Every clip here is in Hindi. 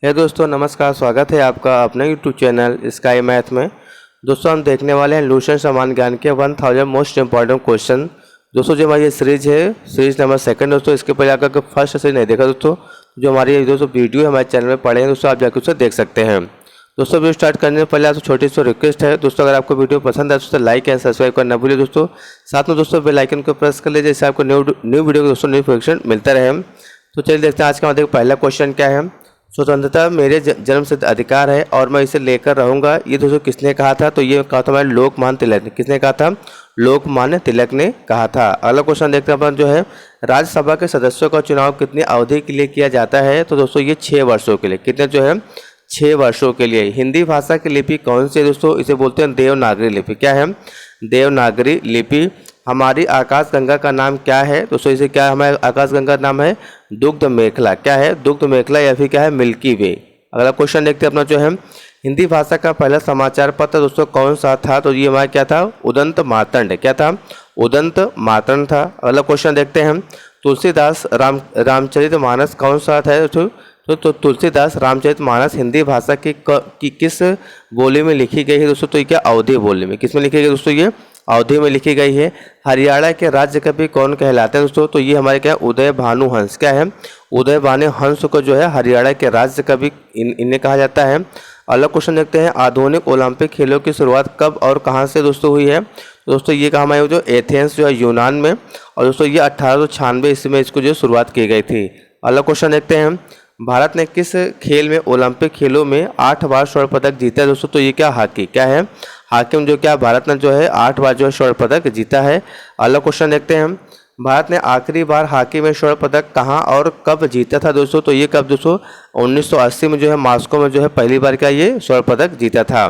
हे दोस्तों नमस्कार, स्वागत है आपका अपने यूट्यूब चैनल स्काई मैथ में। दोस्तों हम देखने वाले हैं लूसेंट समान ज्ञान के 1000 मोस्ट इंपॉर्टेंट क्वेश्चन। दोस्तों जो हमारी ये सीरीज है सीरीज नंबर 2 दोस्तों, इसके पहले अगर फर्स्ट सीरीज नहीं देखा दोस्तों, जो हमारी दोस्तों वीडियो हमारे चैनल में पड़े हैं दोस्तों, आप जाकर उसे देख सकते हैं। दोस्तों वीडियो स्टार्ट करने से पहले आपसे छोटी सी रिक्वेस्ट है दोस्तों, अगर आपको वीडियो पसंद है तो लाइक एंड सब्सक्राइब करना ना भूलिए दोस्तों। साथ में दोस्तों बेल आइकन को प्रेस कर लीजिए, जिससे आपको न्यू वीडियो का दोस्तों नोटिफिकेशन मिलता रहे। तो चलिए देखते हैं आज का हमारे पहला क्वेश्चन क्या है। स्वतंत्रता मेरे जन्म सिद्ध अधिकार है और मैं इसे लेकर रहूंगा, ये दोस्तों किसने कहा था? तो ये कहा था हमारे लोकमान्य तिलक ने। किसने कहा था? लोकमान्य तिलक ने कहा था। अगला क्वेश्चन देखते हैं अपन जो है, राज्यसभा के सदस्यों का चुनाव कितनी अवधि के लिए किया जाता है? तो दोस्तों ये 6 वर्षों के लिए। कितने जो है? 6 वर्षों के लिए। हिंदी भाषा की लिपि कौन सी है दोस्तों? इसे बोलते हैं देवनागरी लिपि। क्या है? देवनागरी लिपि। हमारी आकाशगंगा का नाम क्या है दोस्तों? इसे क्या हमारे आकाशगंगा का नाम है? दुग्ध मेखला। क्या है? दुग्ध मेखला या फिर क्या है? मिल्की वे। अगला क्वेश्चन देखते हैं अपना जो है, हिंदी भाषा का पहला समाचार पत्र दोस्तों कौन सा था? तो ये हमारा क्या था? उदंत मार्तंड। क्या था? उदंत मार्तंड था। अगला क्वेश्चन देखते हैं, तुलसीदास रामचरितमानस कौन सा था दोस्तों? तो तुलसीदास रामचरितमानस हिंदी भाषा की किस बोली में लिखी गई है दोस्तों? तो ये क्या? अवधी बोली में। किस में लिखी गई दोस्तों? ये अवधी में लिखी गई है। हरियाणा के राज्य कवि कौन कहलाते हैं दोस्तों? तो ये हमारे क्या? उदय भानु हंस। क्या है? उदय भानु हंस को जो है हरियाणा के राज्य कवि इन्हें कहा जाता है। अगला क्वेश्चन देखते हैं, आधुनिक ओलंपिक खेलों की शुरुआत कब और कहाँ से दोस्तों हुई है? दोस्तों ये कहा हमारे जो एथेंस जो है यूनान में, और दोस्तों ये 1896 ईस्वी में इसको जो शुरुआत की गई थी। अगला क्वेश्चन देखते हैं, भारत ने किस खेल में ओलंपिक खेलों में 8 बार स्वर्ण पदक जीता है दोस्तों? तो ये क्या? हॉकी। क्या है? हॉकी में जो क्या भारत ने जो है 8 बार जो है स्वर्ण पदक जीता है। अगला क्वेश्चन देखते हैं, भारत ने आखिरी बार हॉकी में स्वर्ण पदक कहाँ और कब जीता था दोस्तों? तो ये कब दोस्तों? 1980 में जो है मॉस्को में जो है पहली बार क्या ये स्वर्ण पदक जीता था।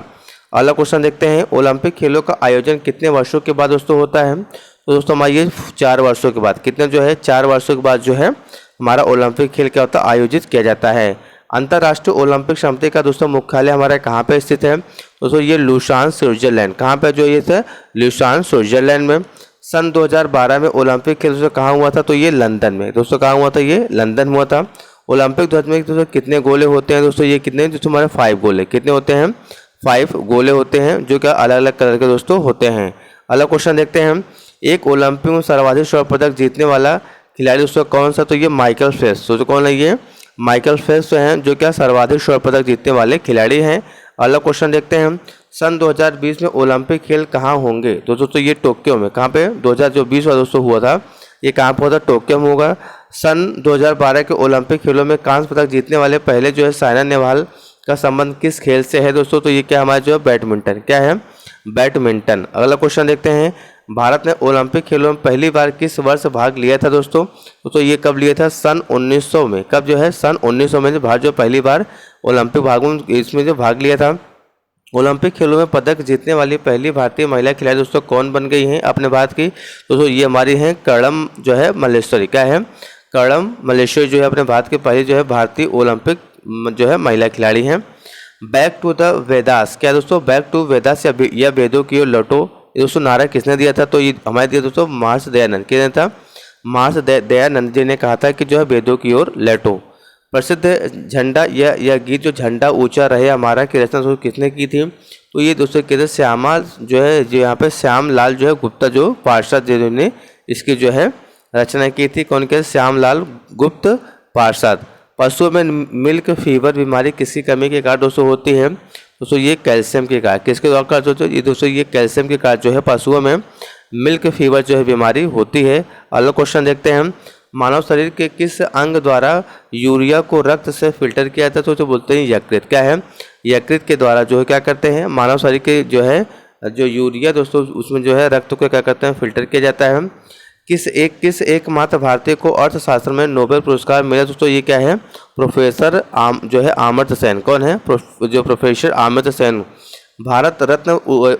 अगला क्वेश्चन देखते हैं, ओलंपिक खेलों का आयोजन कितने वर्षों के बाद दोस्तों होता है? तो दोस्तों हमारे ये 4 वर्षों के बाद। कितने जो है? 4 वर्षों के बाद जो है हमारा ओलंपिक खेल क्या होता है? आयोजित किया जाता है। अंतर्राष्ट्रीय ओलंपिक समिति का दोस्तों मुख्यालय हमारा कहाँ पे स्थित है? दोस्तों ये लुसान स्विट्जरलैंड। कहाँ पे जो ये था? लुसान स्विट्जरलैंड में। सन 2012 में ओलंपिक खेल दोस्तों कहाँ हुआ था? तो ये लंदन में। दोस्तों कहाँ हुआ था? ये लंदन हुआ था। ओलंपिक ध्वज में दोस्तों कितने गोले होते हैं दोस्तों? ये कितने दोस्तों? हमारे 5 गोले। कितने होते हैं? 5 गोले होते हैं, जो क्या अलग अलग कलर के दोस्तों होते हैं। अगला क्वेश्चन देखते हैं, एक ओलंपिक में सर्वाधिक स्वर्ण पदक जीतने वाला खिलाड़ी दोस्तों कौन सा? तो ये माइकल फेल्प्स। तो कौन है ये? माइकल फेल्प्स हैं, जो क्या सर्वाधिक स्वर्ण पदक जीतने वाले खिलाड़ी हैं। अगला क्वेश्चन देखते हैं, सन 2020 में ओलंपिक खेल कहाँ होंगे? तो दोस्तों ये टोक्यो में। कहाँ पे? 2020 वाला दोस्तों हुआ था, ये कहाँ पर हुआ था? टोक्यो में होगा। सन 2012 के ओलंपिक खेलों में कांस्य पदक जीतने वाले पहले जो है साइना नेहवाल का संबंध किस खेल से है दोस्तों? तो ये क्या हमारा जो है? बैडमिंटन। क्या है? बैडमिंटन। अगला क्वेश्चन देखते हैं, भारत ने ओलंपिक खेलों में पहली बार किस वर्ष भाग लिया था दोस्तों? तो ये कब लिया था? सन 1900 में। कब जो है? सन 1900 में जो भारत जो पहली बार ओलंपिक इसमें जो भाग लिया था। ओलंपिक खेलों में पदक जीतने वाली पहली भारतीय महिला खिलाड़ी दोस्तों कौन बन गई हैं अपने भारत की? दोस्तों ये हमारी हैं कर्णम जो है मल्लेश्वरी। क्या है? कर्णम मल्लेश्वरी जो है अपने भारत की पहली जो है भारतीय ओलंपिक जो है महिला खिलाड़ी हैं। बैक टू द वेदास। क्या दोस्तों? बैक टू वेदास या वेदों की ओर लौटो, दोस्तों नारा किसने दिया था? तो ये हमारे दिया दोस्तों महर्षि दयानंद। किसने था? महर्षि दयानंद जी ने कहा था कि जो है वेदों की ओर लौटो। प्रसिद्ध झंडा यह गीत जो झंडा ऊंचा रहे हमारा की रचना दोस्तों किसने की थी? तो ये दोस्तों कहते श्यामा जो है, जो यहाँ पे श्याम लाल जो है गुप्ता जो पार्षद जिन्होंने इसकी जो है रचना की थी। कौन के? श्याम लाल गुप्त पार्षद। पशुओं में मिल्क फीवर बीमारी किसकी कमी के कारण दोस्तों होती है? दोस्तों ये कैल्शियम के कारण। किसके द्वारा दोस्तों? ये दोस्तों ये कैल्शियम के कारण जो है पशुओं में मिल्क फीवर जो है बीमारी होती है। अगला क्वेश्चन देखते हैं, मानव शरीर के किस अंग द्वारा यूरिया को रक्त से फिल्टर किया जाता है? तो बोलते हैं यकृत। क्या है? यकृत के द्वारा जो है क्या करते हैं मानव शरीर के जो है जो यूरिया दोस्तों उसमें जो है रक्त को क्या करते हैं? फिल्टर किया जाता है। किस एकमात्र भारतीय को अर्थशास्त्र में नोबेल पुरस्कार मिला दोस्तों? ये क्या है? प्रोफेसर जो है अमर्त्य सेन। कौन है? जो प्रोफेसर अमर्त्य सेन। भारत रत्न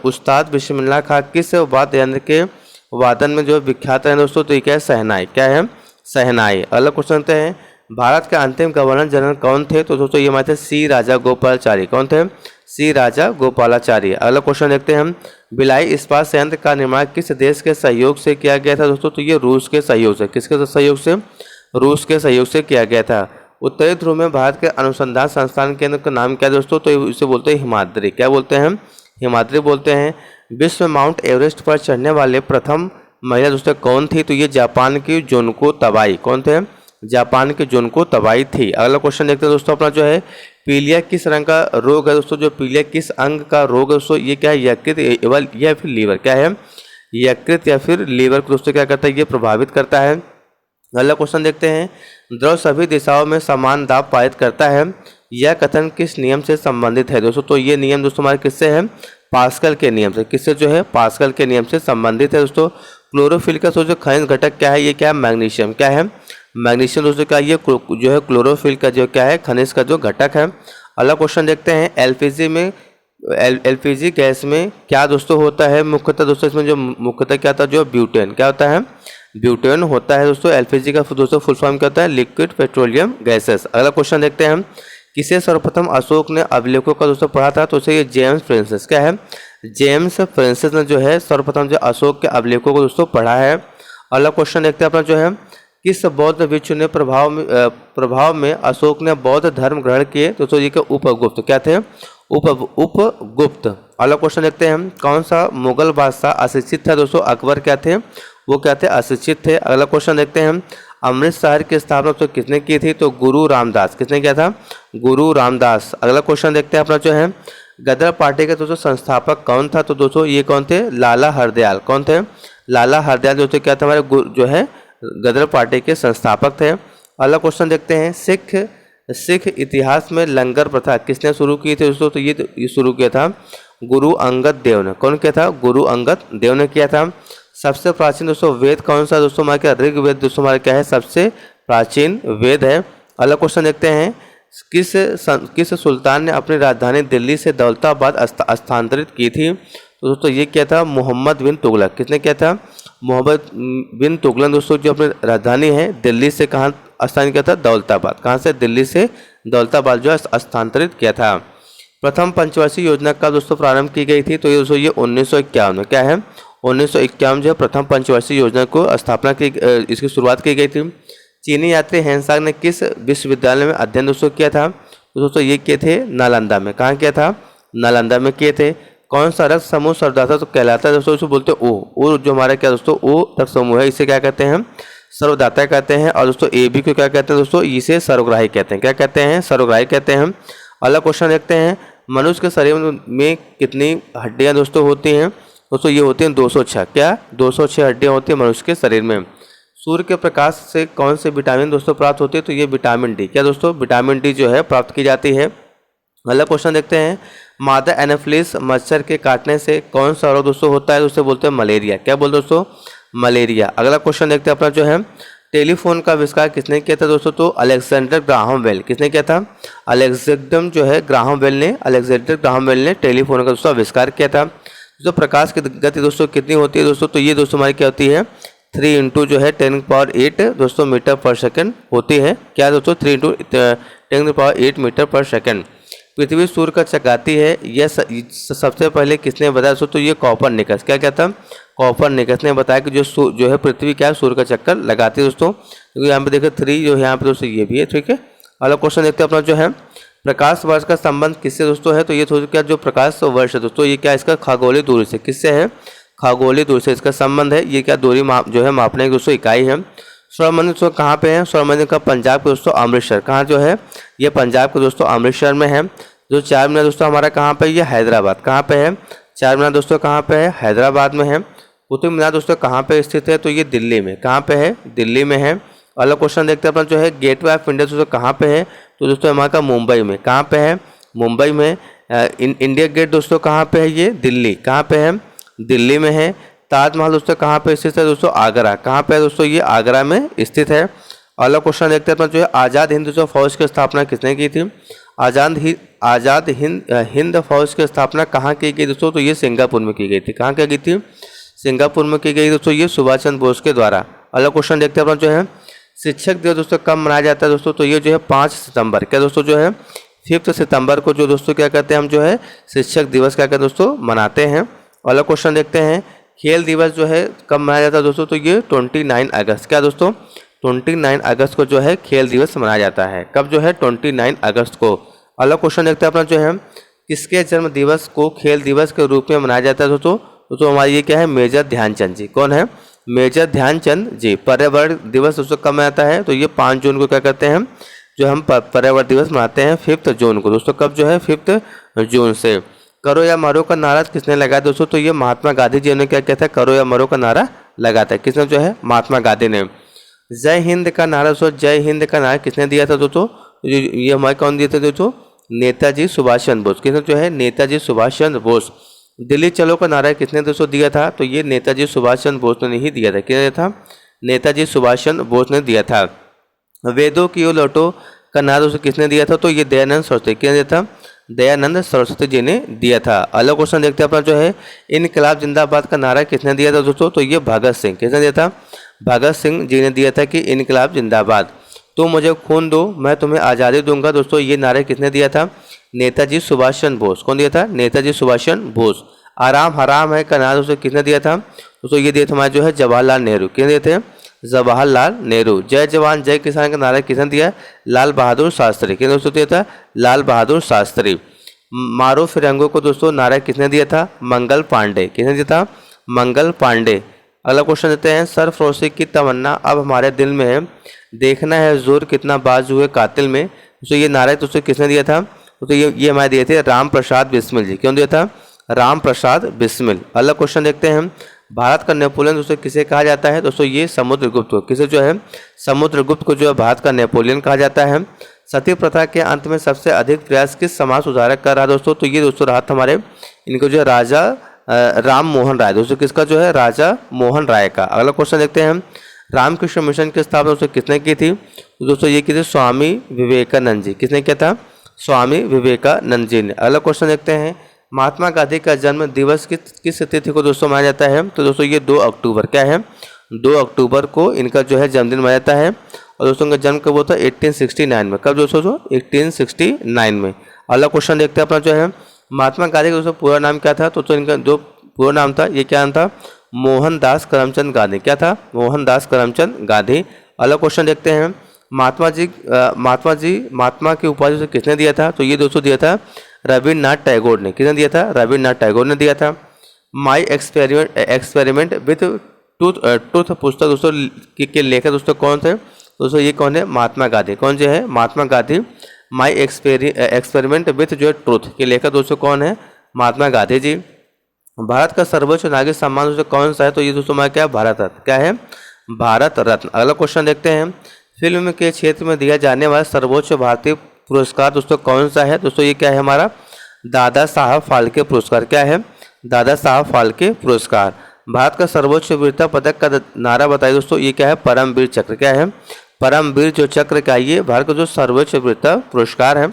उस्ताद बिस्मिल्लाह खां किस वाद्य यंत्र के वादन में जो विख्यात है दोस्तों? तो ये क्या है? शहनाई। क्या है? शहनाई। अगला क्वेश्चन है, भारत के अंतिम गवर्नर जनरल कौन थे? तो दोस्तों ये हमारे थे सी राजा गोपालाचारी। कौन थे? सी राजा गोपालाचारी। अगला क्वेश्चन देखते हैं हम, भिलाई इस्पात संयंत्र का निर्माण किस देश के सहयोग से किया गया था दोस्तों? तो ये रूस के सहयोग से। किसके सहयोग से? रूस के सहयोग से किया गया था। उत्तरी ध्रुव में भारत के अनुसंधान संस्थान केंद्र का नाम क्या है दोस्तों? तो इसे बोलते हैं हिमाद्री। क्या बोलते हैं? हिमाद्री बोलते हैं। विश्व में माउंट एवरेस्ट पर चढ़ने वाले प्रथम महिला दोस्तों कौन थी? तो ये जापान की जुनको तबाई। कौन थे? जापान के जुनको तबाई थी। अगला क्वेश्चन देखते हैं दोस्तों अपना जो है पीलिया किस रंग का रोग है दोस्तों? जो पीलिया किस अंग का रोग है दोस्तों? ये क्या है? यकृत या फिर लीवर। क्या है? यकृत या फिर लीवर को दोस्तों क्या करता है? ये प्रभावित करता है। अगला क्वेश्चन देखते हैं द्रव सभी दिशाओं में समान दाब पारित करता है, यह कथन किस नियम से संबंधित है दोस्तों? तो ये नियम दोस्तों हमारे किससे है? पास्कल के नियम से। किससे जो है? पास्कल के नियम से संबंधित है दोस्तों। क्लोरोफिल का जो खनिज घटक क्या है? ये क्या है? मैग्नीशियम। क्या है? मैग्नीशियम दोस्तों क्या ये जो है क्लोरोफिल का जो क्या है खनिज का जो घटक है। अगला क्वेश्चन देखते हैं एलपीजी में एलपीजी गैस में क्या दोस्तों होता है? मुख्यतः दोस्तों इसमें जो मुख्यतः क्या था? जो ब्यूटेन। क्या होता है? ब्यूटेन होता है दोस्तों। एलपीजी का दोस्तों फुल फॉर्म क्या होता है? Liquid petroleum gases. अगला क्वेश्चन देखते हैं हम किसे सर्वप्रथम अशोक ने अभिलेखों का दोस्तों पढ़ा था? तो उसे ये जेम्स फ्रांसिस। क्या है? जेम्स फ्रांसिस ने जो है सर्वप्रथम जो अशोक के अभिलेखों को दोस्तों पढ़ा है। अगला क्वेश्चन देखते हैं अपना जो है किस बौद्ध भिक्षु ने प्रभाव में अशोक ने बौद्ध धर्म ग्रहण किए? दोस्तों ये उपगुप्त। क्या थे? उपगुप्त। अगला क्वेश्चन देखते हैं हम कौन सा मुगल बादशाह अशिक्षित था दोस्तों? अकबर। क्या थे? वो क्या थे? अशिक्षित थे। अगला क्वेश्चन देखते हैं हम अमृत शहर की स्थापना तो किसने की थी? तो गुरु रामदास। किसने किया था? गुरु रामदास। अगला क्वेश्चन देखते हैं अपना जो है गदर पार्टी के दोस्तों संस्थापक कौन था? तो दोस्तों ये कौन थे? लाला हरदयाल। कौन थे? लाला हरदयाल दोस्तों क्या थे? हमारे जो है गदर पार्टी के संस्थापक थे। अगला क्वेश्चन देखते हैं सिख इतिहास में लंगर प्रथा किसने शुरू की थी दोस्तों? तो ये शुरू किया था गुरु अंगद देव ने। कौन किया था? गुरु अंगद देव ने किया था। सबसे प्राचीन दोस्तों वेद कौन सा दोस्तों? हमारे क्या ऋग्वेद दोस्तों हमारे क्या है? सबसे प्राचीन वेद है। अगला क्वेश्चन देखते हैं किस सुल्तान ने अपनी राजधानी दिल्ली से दौलताबाद स्थानांतरित की थी? तो दोस्तों ये क्या था? मोहम्मद बिन तुगलक। किसने किया था? मोहम्मद बिन तुगलक दोस्तों जो अपनी राजधानी है दिल्ली से कहाँ स्थान किया था? दौलताबाद। कहाँ से? दिल्ली से दौलताबाद जो है स्थानांतरित किया था। प्रथम पंचवर्षीय योजना का दोस्तों प्रारंभ की गई थी? तो ये दोस्तों ये 1951 में। क्या है? 1951 जो है प्रथम पंचवर्षीय योजना को स्थापना की इसकी शुरुआत की गई थी। चीनी यात्री हेनसांग ने किस विश्वविद्यालय में अध्ययन दोस्तों किया था? तो दोस्तों ये किए थे नालंदा में। कहाँ किया था? नालंदा में किए थे। कौन सा रक्त समूह सर्वदाता तो कहलाता है दोस्तों? इसे बोलते हैं ओ जो हमारा क्या दोस्तों ओ रक्त समूह है इसे क्या कहते हैं? सर्वदाता कहते हैं। और दोस्तों ए बी को क्या कहते हैं दोस्तों? इसे सर्वग्राही कहते हैं। क्या कहते हैं? सर्वग्राही कहते हैं। अगला क्वेश्चन देखते हैं मनुष्य के शरीर में कितनी हड्डियां दोस्तों होती हैं? दोस्तों ये होती हैं 206। क्या? 206 हड्डियां होती हैं मनुष्य के शरीर में। सूर्य के प्रकाश से कौन से विटामिन दोस्तों प्राप्त होती है? तो ये विटामिन डी। क्या दोस्तों? विटामिन डी जो है प्राप्त की जाती है। अगला क्वेश्चन देखते हैं मादा एनाफिलिस मच्छर के काटने से कौन सा रोग दोस्तों होता है? उसे बोलते हैं मलेरिया। क्या बोलते दोस्तों? मलेरिया। अगला क्वेश्चन देखते हैं अपना जो है टेलीफोन का आविष्कार किसने किया था दोस्तों? तो अलेक्जेंडर ग्राहम बेल। किसने किया था? अलेक्जेंडर जो है ग्राहम बेल ने टेलीफोन का दोस्तों आविष्कार किया था। दोस्तों प्रकाश की गति दोस्तों कितनी होती है दोस्तों? तो ये दोस्तों हमारी क्या होती है? 3 इंटू जो है 10⁸ दोस्तों मीटर पर सेकंड होती है। क्या दोस्तों? 3 इंटू 10⁸ मीटर पर सेकंड। पृथ्वी सूर्य का चक्राती है यह सबसे पहले किसने बताया दोस्तों? तो ये कॉपरनिकस। क्या कहता? कॉपरनिकस ने बताया कि जो है पृथ्वी क्या सूर्य का चक्कर लगाती है दोस्तों। क्योंकि यहाँ पे देखो 3 जो है यहाँ पे दोस्तों ये भी है। ठीक है। अगला क्वेश्चन देखते हैं अपना जो है प्रकाश वर्ष का संबंध किससे दोस्तों है? तो ये सोचो क्या जो प्रकाश वर्ष है दोस्तों ये क्या इसका खगोलीय दूरी से किससे है? खगोलीय दूरी से इसका संबंध है। ये क्या दूरी जो है मापने की दोस्तों इकाई है। स्वर्ण मंदिर दोस्तों कहाँ पे है? स्वर्ण मंदिर का पंजाब के दोस्तों अमृतसर। कहाँ जो है? ये पंजाब के दोस्तों अमृतसर में है। जो चार मीनार दोस्तों हमारा कहाँ पे? ये हैदराबाद। कहाँ पे है? चार मीनार दोस्तों कहाँ पे है? हैदराबाद में है। कुतुब मीनार दोस्तों कहाँ पे स्थित है? तो ये दिल्ली में। कहाँ पे है? दिल्ली में है। अगला क्वेश्चन देखते हैं अपना जो है गेटवे ऑफ इंडिया दोस्तों कहाँ पे है? तो दोस्तों हमारा का मुंबई में। कहाँ पे है? मुंबई में। इंडिया गेट दोस्तों कहाँ पे है? ये दिल्ली। कहाँ पे है? दिल्ली में है। ताजमहल दोस्तों कहाँ पे स्थित है? दोस्तों आगरा। कहाँ पे है दोस्तों? ये आगरा में स्थित है। अगला क्वेश्चन देखते हैं अपना जो है आज़ाद हिंद जो फौज की स्थापना किसने की थी? आज़ाद हिंद फौज की स्थापना कहाँ की गई दोस्तों? तो ये सिंगापुर में की गई थी। कहाँ की गई थी? सिंगापुर में की गई दोस्तों ये सुभाष चंद्र बोस के द्वारा। अगला क्वेश्चन देखते हैं अपना जो है शिक्षक दिवस दोस्तों कब मनाया जाता है दोस्तों? तो ये जो है 5 सितंबर। क्या दोस्तों जो है 5 सितंबर को जो दोस्तों क्या कहते हैं हम जो है शिक्षक दिवस क्या कहते हैं दोस्तों मनाते हैं। अगला क्वेश्चन देखते हैं खेल दिवस जो है कब मनाया जाता है दोस्तों? तो ये 29 अगस्त। क्या दोस्तों? 29 अगस्त को जो है खेल दिवस मनाया जाता है। कब जो है 29 अगस्त को। अगला क्वेश्चन देखते हैं अपना जो है किसके जन्म दिवस को खेल दिवस के रूप में मनाया जाता है दोस्तों हमारा ये क्या है मेजर ध्यानचंद जी। कौन है? मेजर ध्यानचंद जी। पर्यावरण दिवस दोस्तों कब मनाता है? तो ये 5 जून को क्या करते हैं जो हम पर्यावरण दिवस मनाते हैं 5 जून को दोस्तों। कब जो है 5 जून से। करो या मरो का नारा किसने लगाया दोस्तों? तो ये महात्मा गांधी जी ने क्या किया था? करो या मरो का नारा लगाता है। किसने? जो है महात्मा गांधी ने। जय हिंद का नारा दोस्तों, जय हिंद का नारा किसने दिया था दोस्तों? ये हमारे कौन दिए थे दोस्तों? नेताजी सुभाष चंद्र बोस। किसने? जो है नेताजी सुभाष चंद्र बोस। दिल्ली चलो का नारा किसने दोस्तों दिया था? तो ये नेताजी सुभाष चंद्र बोस ने नहीं दिया था। किसने दिया था? नेताजी सुभाष चंद्र बोस ने दिया था। वेदों की ओर लौटो का नारा दोस्तों किसने दिया था? तो ये दयानंद सरस्वती। किसने दिया था? दयानंद सरस्वती जी ने दिया था। अगला क्वेश्चन देखते हैं अपना जो है इनकलाब जिंदाबाद का नारा किसने दिया था दोस्तों? तो ये भगत सिंह। किसने दिया था? भगत सिंह जी ने दिया था कि इनकलाब जिंदाबाद। तुम मुझे खून दो मैं तुम्हें आज़ादी दूंगा दोस्तों, ये नारा किसने दिया था? नेताजी सुभाष चंद्र बोस। कौन दिया था? नेताजी सुभाष चंद्र बोस। आराम हराम है का नारा दोस्तों किसने दिया था? दोस्तों ये दिया था हमारे जो है जवाहरलाल नेहरू। किसने दिए थे? जवाहरलाल नेहरू। जय जवान जय किसान का नारा किसने दिया? लाल बहादुर शास्त्री। किसने दोस्तों दिया था? लाल बहादुर शास्त्री। मारो फिरंगों को दोस्तों नारा किसने दिया था? मंगल पांडे। किसने दिया था? मंगल पांडे। अगला क्वेश्चन देते हैं सरफरोशी की तमन्ना अब हमारे दिल में है, देखना है जोर कितना बाज हुए कातिल में। दोस्तों ये नारा दोस्तों किसने दिया था? तो ये हमारे दिए थे राम प्रसाद बिस्मिल जी। क्यों दिया था? राम प्रसाद बिस्मिल। अगला क्वेश्चन देखते हैं भारत का नेपोलियन दोस्तों किसे कहा जाता है? दोस्तों ये समुद्रगुप्त को। किसे जो है? समुद्रगुप्त को जो है भारत का नेपोलियन कहा जाता है। सती प्रथा के अंत में सबसे अधिक प्रयास किस समाज सुधारक कर रहा दोस्तों? तो ये दोस्तों रहा था हमारे इनको जो है राजा राम मोहन राय। दोस्तों किसका जो है? राजा मोहन राय का। अगला क्वेश्चन देखते हैं रामकृष्ण मिशन की स्थापना दोस्तों किसने की थी? तो दोस्तों ये की थी स्वामी विवेकानंद जी। किसने किया था? स्वामी विवेकानंद जी ने। अगला क्वेश्चन देखते हैं महात्मा गांधी का जन्म दिवस किस तिथि को दोस्तों मनाया जाता है? तो दोस्तों ये 2 अक्टूबर। क्या है? 2 अक्टूबर को इनका जो है जन्मदिन मनाया जाता है। और दोस्तों इनका जन्म कब होता है? 1869 में। कब दोस्तों? 1869 में। अगला क्वेश्चन देखते हैं अपना जो है महात्मा गांधी का दोस्तों पूरा नाम क्या था? तो इनका जो पूरा नाम था ये क्या नाम था? मोहनदास करमचंद गांधी। क्या था? मोहनदास करमचंद गांधी। अगला क्वेश्चन देखते हैं महात्मा की उपाधि से किसने दिया था? तो ये दोस्तों दिया था रविन्द्रनाथ टैगोर ने। किसने दिया था? रविन्द्रनाथ टैगोर ने दिया था। माई एक्सपेरिमेंट विथ ट्रूथ पुस्तक दोस्तों के लेखक दोस्तों कौन थे? दोस्तों ये कौन है? महात्मा गांधी। कौन जो है? Mahatma Gandhi. My experiment with जो है ट्रूथ के लेखक दोस्तों कौन है? महात्मा गांधी जी। भारत का सर्वोच्च नागरिक सम्मान दोस्तों कौन सा है? तो ये दोस्तों हमारा क्या है? भारत रत्न। क्या है? भारत रत्न। अगला क्वेश्चन देखते हैं फिल्म के क्षेत्र में दिया जाने वाला सर्वोच्च भारतीय पुरस्कार दोस्तों कौन सा है? दोस्तों ये क्या है? हमारा दादा साहब फाल्के पुरस्कार। क्या है? दादा साहब फाल्के पुरस्कार। भारत का सर्वोच्च वीरता पदक का नारा बताइए दोस्तों। ये क्या है? परमवीर चक्र। क्या है? परमवीर जो चक्र का ये भारत का जो सर्वोच्च वीरता पुरस्कार है।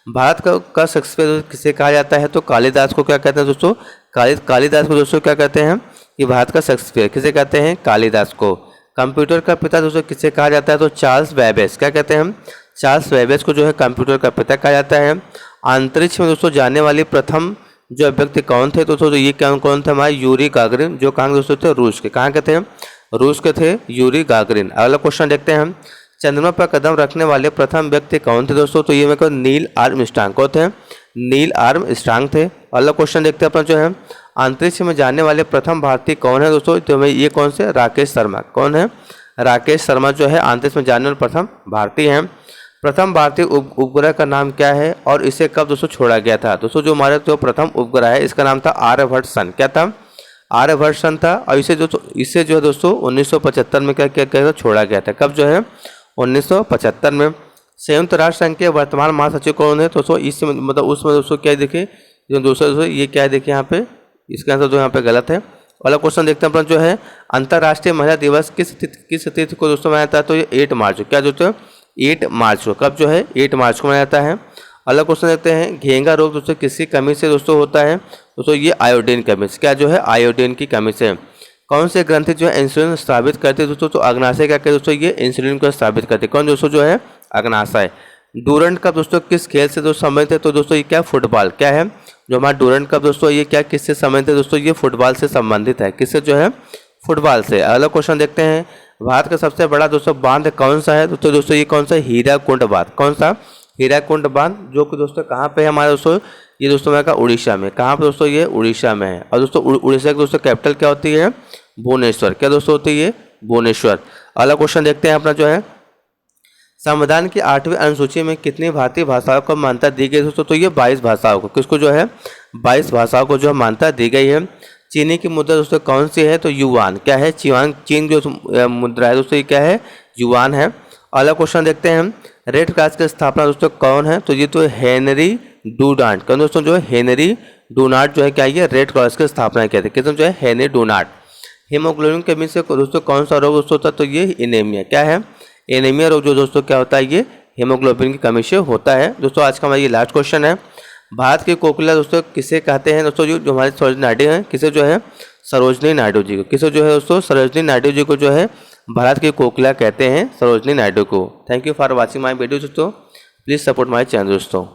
भारत का शेक्सपियर किसे कहा जाता है? तो कालिदास को क्या कहते हैं दोस्तों? कालिदास को दोस्तों क्या कहते हैं? कि भारत का शेक्सपियर किसे कहते हैं? कालिदास को। कंप्यूटर का पिता दोस्तों किसे कहा जाता है? तो चार्ल्स बेबेज। क्या कहते हैं हम? चार्ल्स बेबेज को जो है कंप्यूटर का पिता कहा जाता है। अंतरिक्ष में दोस्तों जाने वाली प्रथम जो व्यक्ति कौन थे दोस्तों? तो ये कौन थे? हमारे यूरी गागरिन, जो कहाँ दोस्तों थे? रूस के। कहाँ के थे? रूस के थे यूरी गागरिन। अगला क्वेश्चन देखते हैं हम चंद्रमा पर कदम रखने वाले प्रथम व्यक्ति कौन थे दोस्तों? तो ये मेरे को नील आर्मस्ट्रांग। कौन थे? नील आर्मस्ट्रांग थे। अगला क्वेश्चन देखते हैं अपना जो है अंतरिक्ष में जाने वाले प्रथम भारतीय कौन है दोस्तों? तो ये कौन से? राकेश शर्मा। कौन है? राकेश शर्मा जो है अंतरिक्ष में जाने वाले प्रथम भारतीय हैं। प्रथम भारतीय उपग्रह का नाम क्या है और इसे कब दोस्तों छोड़ा गया था? दोस्तों जो हमारे जो प्रथम उपग्रह है इसका नाम था आर्यभट्ट सन। क्या था? आर्यभट्ट सन था। और इसे जो है दोस्तों 1975 में क्या छोड़ा गया था। कब जो है? 1975 में। संयुक्त राष्ट्र संघ के वर्तमान महासचिव कौन है दोस्तों? इसमें मतलब उसमें दोस्तों क्या देखिए जो दोस्तों ये क्या है देखिए यहाँ पे इसका आंसर जो यहाँ पे गलत है। अगला क्वेश्चन देखते हैं अपन जो है अंतर्राष्ट्रीय महिला दिवस किस तिथि को दोस्तों मनाया जाता है? तो ये 8 मार्च। क्या दोस्तों? 8 मार्च को। कब जो है? 8 मार्च को मनाया जाता है। अगला क्वेश्चन देखते हैं घेंगा रोग दोस्तों किसकी कमी से दोस्तों होता है? दोस्तों ये आयोडीन कमी से। क्या जो है? आयोडीन की कमी से। कौन से ग्रंथि जो है इंसुलिन स्थापित करते हैं दोस्तों? तो अग्नाशय क्या कहते हैं दोस्तों? ये इंसुलिन को स्थापित करते हैं। कौन दोस्तों जो है? अग्नाशय। डूरंट कप दोस्तों किस खेल से दोस्तों संबंधित है? तो दोस्तों ये क्या? फुटबॉल। क्या है? जो हमारा डूरंट कप दोस्तों ये क्या किससे संबंधित है दोस्तों? ये फुटबॉल से संबंधित है। किससे जो है? फुटबॉल से। अगला क्वेश्चन देखते हैं भारत का सबसे बड़ा दोस्तों बांध कौन सा है? दोस्तों ये कौन सा? हीराकुंड बांध। कौन सा? हीराकुंड बांध, जो कि दोस्तों कहाँ पे है हमारे दोस्तों? ये दोस्तों हमारे उड़ीसा में। कहाँ पे दोस्तों? ये उड़ीसा में है। और दोस्तों उड़ीसा की दोस्तों कैपिटल क्या होती है? भुवनेश्वर। क्या दोस्तों होती है? भुवनेश्वर। अगला क्वेश्चन देखते हैं अपना जो है, संविधान की 8वीं अनुसूची में कितनी भारतीय भाषाओं को मान्यता दी गई दोस्तों? तो ये 22 भाषाओं को। किसको जो है? 22 भाषाओं को जो मान्यता दी गई है। चीनी की मुद्रा दोस्तों कौन सी है? तो युआन। क्या है? चीन जो मुद्रा है दोस्तों ये क्या है? युआन है। अगला क्वेश्चन देखते हैं हम, रेड क्रॉस की स्थापना दोस्तों कौन है? तो ये तो हेनरी डुनांट। कौन दोस्तों? जो है हेनरी डुनांट जो है क्या ये रेड क्रॉस की स्थापना कहते हैं। किसने? जो है हेनरी डुनांट। हीमोग्लोबिन की कमी से दोस्तों कौन सा रोग दोस्तों होता है? तो ये एनीमिया। क्या है? एनीमिया रोग जो दोस्तों क्या होता है? ये हीमोग्लोबिन की कमी से होता है। दोस्तों आज का हमारा ये लास्ट क्वेश्चन है, भारत की कोकिला दोस्तों किसे कहते हैं? दोस्तों जो हमारे सरोजिनी नायडू हैं, किसे जो है? सरोजिनी नायडू जी को। किसे जो है दोस्तों? सरोजिनी नायडू जी को जो है भारत की कोकिला कहते हैं, सरोजिनी नायडू को। Thank you for watching my video दोस्तों, प्लीज़ सपोर्ट माय चैनल दोस्तों।